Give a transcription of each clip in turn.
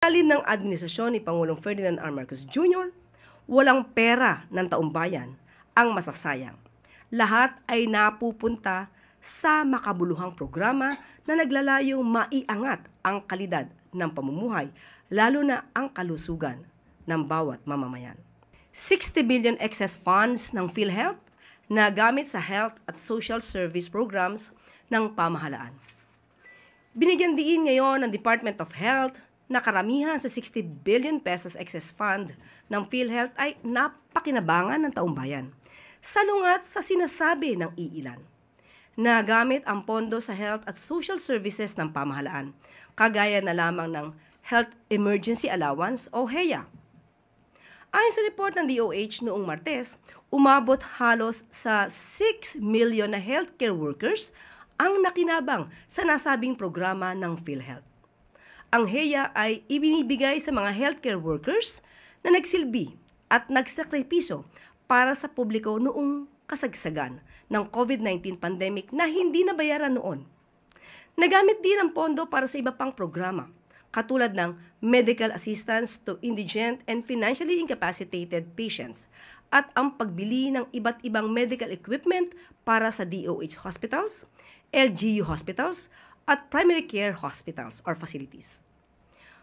Ilalim ng administrasyon ni Pangulong Ferdinand R. Marcos Jr., walang pera ng taumbayan ang masasayang. Lahat ay napupunta sa makabuluhang programa na naglalayong maiangat ang kalidad ng pamumuhay, lalo na ang kalusugan ng bawat mamamayan. 60 billion excess funds ng PhilHealth na gamit sa health at social service programs ng pamahalaan. Binigyan diin ngayon ng Department of Health na karamihan sa 60 billion pesos excess fund ng PhilHealth ay napakinabangan ng taumbayan, salungat sa sinasabi ng iilan. Nagamit ang pondo sa health at social services ng pamahalaan, kagaya na lamang ng Health Emergency Allowance o HEA. Ayon sa report ng DOH noong Martes, umabot halos sa 6 million na healthcare workers ang nakinabang sa nasabing programa ng PhilHealth. Ang HEA ay ibinibigay sa mga healthcare workers na nagsilbi at nagsakripisyo para sa publiko noong kasagsagan ng COVID-19 pandemic na hindi nabayaran noon. Nagamit din ang pondo para sa iba pang programa, katulad ng medical assistance to indigent and financially incapacitated patients at ang pagbili ng iba't ibang medical equipment para sa DOH hospitals, LGU hospitals, at primary care hospitals or facilities.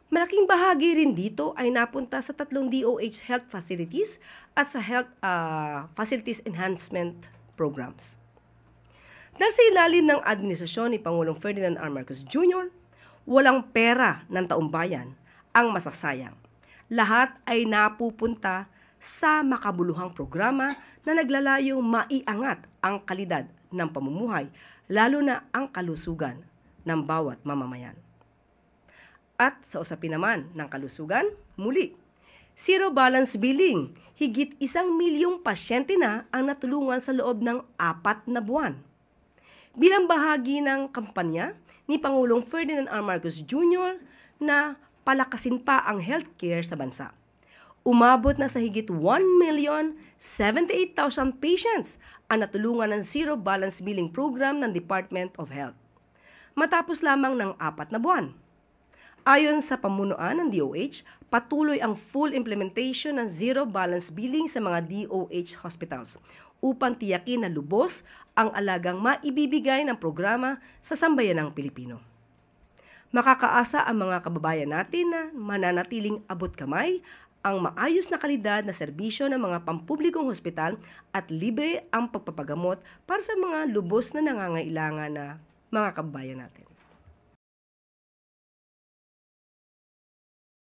Malaking bahagi rin dito ay napunta sa 3 DOH health facilities at sa health facilities enhancement programs. Dahil sa ilalim ng administrasyon ni Pangulong Ferdinand R. Marcos Jr., walang pera ng taumbayan ang masasayang. Lahat ay napupunta sa makabuluhang programa na naglalayong maiangat ang kalidad ng pamumuhay, lalo na ang kalusugan ng bawat mamamayan. At sa usapin naman ng kalusugan, muli, zero balance billing, higit 1 milyong pasyente na ang natulungan sa loob ng 4 na buwan. Bilang bahagi ng kampanya ni Pangulong Ferdinand R. Marcos Jr. na palakasin pa ang healthcare sa bansa. Umabot na sa higit 1,078,000 patients ang natulungan ng zero balance billing program ng Department of Health, matapos lamang ng 4 na buwan. Ayon sa pamunuan ng DOH, patuloy ang full implementation ng zero balance billing sa mga DOH hospitals upang tiyakin na lubos ang alagang maibibigay ng programa sa sambayanang Pilipino. Makakaasa ang mga kababayan natin na mananatiling abot kamay ang maayos na kalidad na serbisyo ng mga pampublikong hospital at libre ang pagpapagamot para sa mga lubos na nangangailangan na mga kababayan natin.